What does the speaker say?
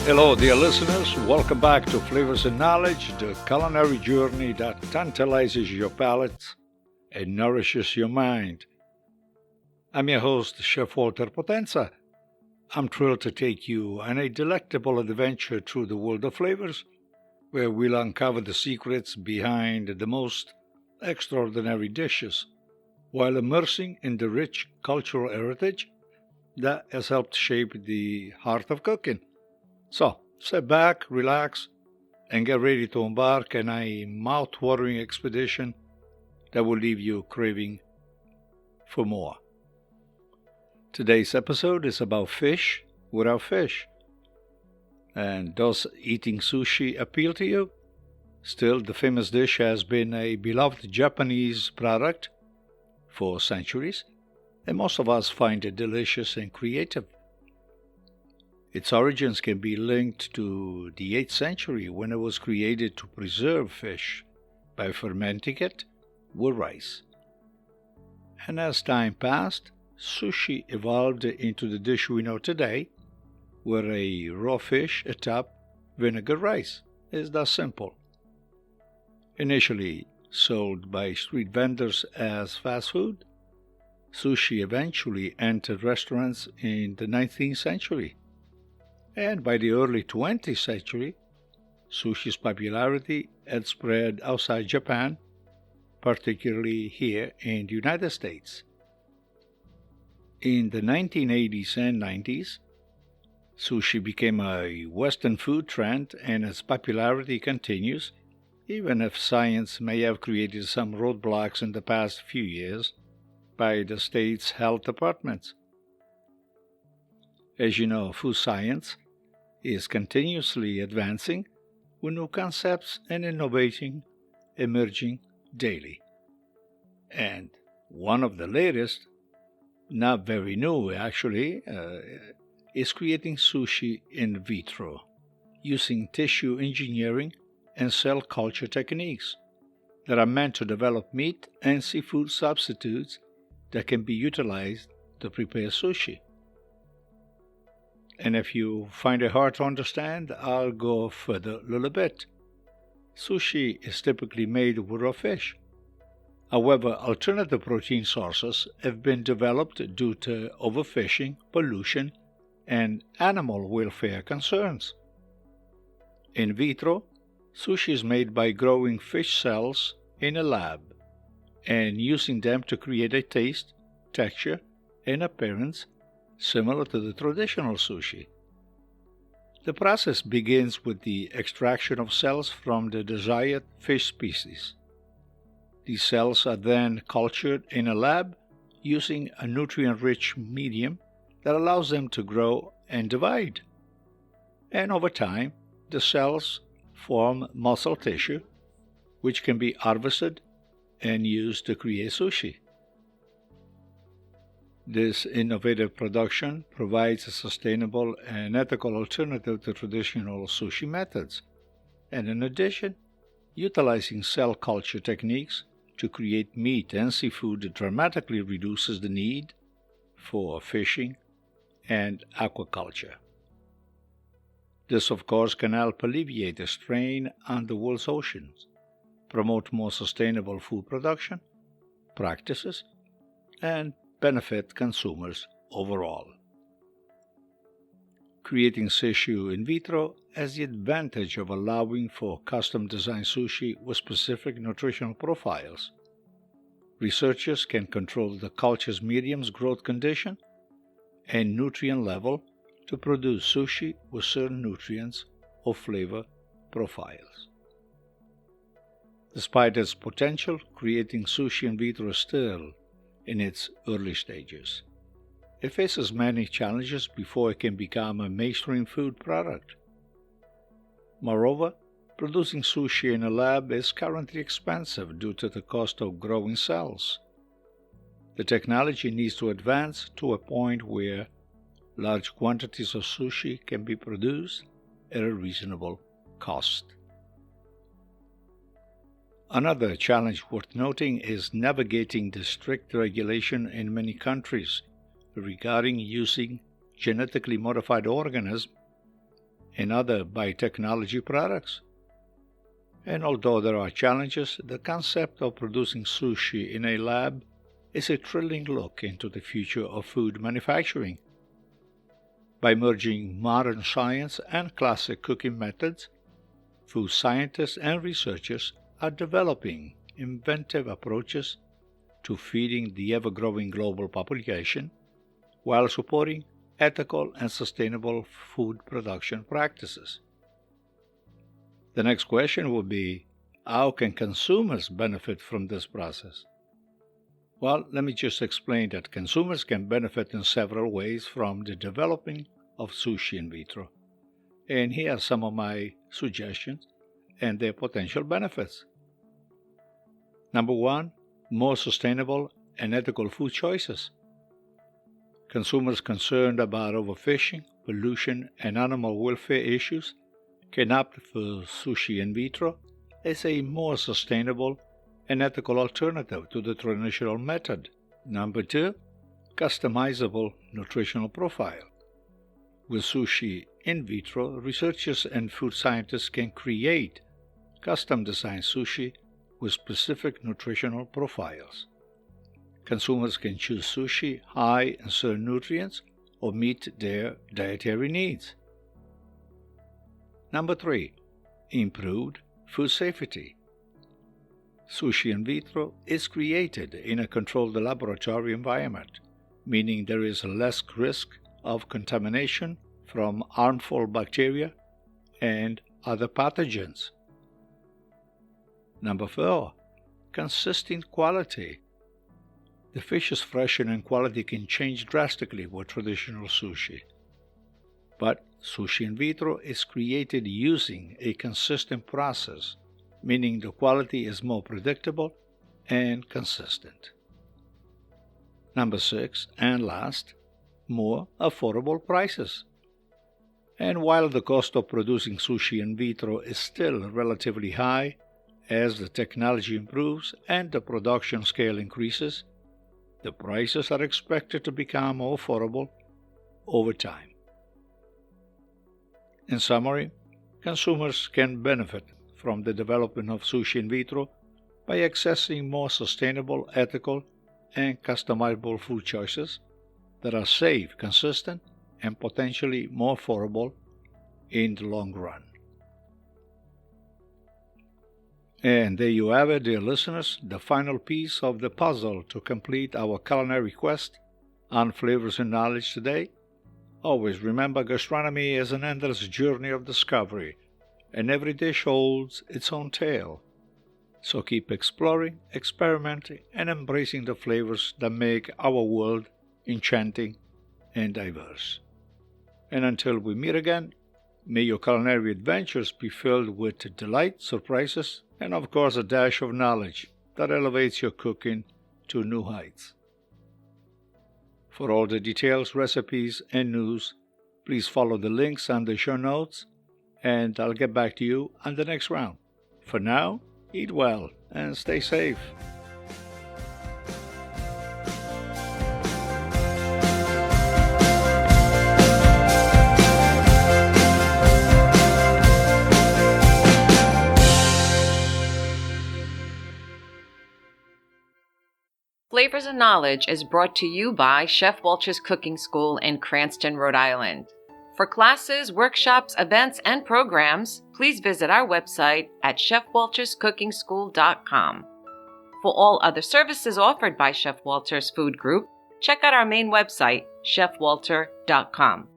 Hello, dear listeners. Welcome back to Flavors and Knowledge, the culinary journey that tantalizes your palate and nourishes your mind. I'm your host, Chef Walter Potenza. I'm thrilled to take you on a delectable adventure through the world of flavors, where we'll uncover the secrets behind the most extraordinary dishes, while immersing in the rich cultural heritage that has helped shape the heart of cooking. So, sit back, relax, and get ready to embark on a mouth-watering expedition that will leave you craving for more. Today's episode is about fish without fish. And does eating sushi appeal to you? Still, the famous dish has been a beloved Japanese product for centuries, and most of us find it delicious and creative. Its origins can be linked to the 8th century when it was created to preserve fish by fermenting it with rice. And as time passed, sushi evolved into the dish we know today, where a raw fish atop vinegar rice is that simple. Initially sold by street vendors as fast food, sushi eventually entered restaurants in the 19th century. And by the early 20th century, sushi's popularity had spread outside Japan, particularly here in the United States. In the 1980s and 90s, sushi became a Western food trend, and its popularity continues, even if science may have created some roadblocks in the past few years by the state's health departments. As you know, food science is continuously advancing with new concepts and innovating emerging daily. And one of the latest, not very new actually, is creating sushi in vitro, using tissue engineering and cell culture techniques that are meant to develop meat and seafood substitutes that can be utilized to prepare sushi. And if you find it hard to understand, I'll go further a little bit. Sushi is typically made with raw fish. However, alternative protein sources have been developed due to overfishing, pollution, and animal welfare concerns. In vitro, sushi is made by growing fish cells in a lab and using them to create a taste, texture, and appearance similar to the traditional sushi. The process begins with the extraction of cells from the desired fish species. These cells are then cultured in a lab using a nutrient-rich medium that allows them to grow and divide. And over time, the cells form muscle tissue, which can be harvested and used to create sushi. This innovative production provides a sustainable and ethical alternative to traditional sushi methods, and in addition, utilizing cell culture techniques to create meat and seafood dramatically reduces the need for fishing and aquaculture. This, of course, can help alleviate the strain on the world's oceans, promote more sustainable food production practices, and benefit consumers overall. Creating sushi in vitro has the advantage of allowing for custom-designed sushi with specific nutritional profiles. Researchers can control the culture's medium's growth condition and nutrient level to produce sushi with certain nutrients or flavor profiles. Despite its potential, creating sushi in vitro is still in its early stages. It faces many challenges before it can become a mainstream food product. Moreover, producing sushi in a lab is currently expensive due to the cost of growing cells. The technology needs to advance to a point where large quantities of sushi can be produced at a reasonable cost. Another challenge worth noting is navigating the strict regulation in many countries regarding using genetically modified organisms and other biotechnology products. And although there are challenges, the concept of producing sushi in a lab is a thrilling look into the future of food manufacturing. By merging modern science and classic cooking methods, food scientists and researchers are developing inventive approaches to feeding the ever-growing global population while supporting ethical and sustainable food production practices. The next question will be, how can consumers benefit from this process? Well, let me just explain that consumers can benefit in several ways from the developing of sushi in vitro. And here are some of my suggestions and their potential benefits. Number 1, more sustainable and ethical food choices. Consumers concerned about overfishing, pollution, and animal welfare issues can opt for sushi in vitro as a more sustainable and ethical alternative to the traditional method. Number 2, customizable nutritional profile. With sushi in vitro, researchers and food scientists can create custom-designed sushi with specific nutritional profiles. Consumers can choose sushi high in certain nutrients or meet their dietary needs. Number 3, improved food safety. Sushi in vitro is created in a controlled laboratory environment, meaning there is less risk of contamination from harmful bacteria and other pathogens. Number 4, consistent quality. The fish's freshness and quality can change drastically with traditional sushi. But sushi in vitro is created using a consistent process, meaning the quality is more predictable and consistent. Number 6, and last, more affordable prices. And while the cost of producing sushi in vitro is still relatively high, as the technology improves and the production scale increases, the prices are expected to become more affordable over time. In summary, consumers can benefit from the development of sushi in vitro by accessing more sustainable, ethical, and customizable food choices that are safe, consistent, and potentially more affordable in the long run. And there you have it, dear listeners, the final piece of the puzzle to complete our culinary quest on flavors and knowledge today. Always remember, gastronomy is an endless journey of discovery, and every dish holds its own tale. So keep exploring, experimenting, and embracing the flavors that make our world enchanting and diverse. And until we meet again, may your culinary adventures be filled with delight, surprises, and of course a dash of knowledge that elevates your cooking to new heights. For all the details, recipes, and news, please follow the links on the show notes, and I'll get back to you on the next round. For now, eat well and stay safe. Flavors and Knowledge is brought to you by Chef Walter's Cooking School in Cranston, Rhode Island. For classes, workshops, events, and programs, please visit our website at chefwalterscookingschool.com. For all other services offered by Chef Walter's Food Group, check out our main website, chefwalter.com.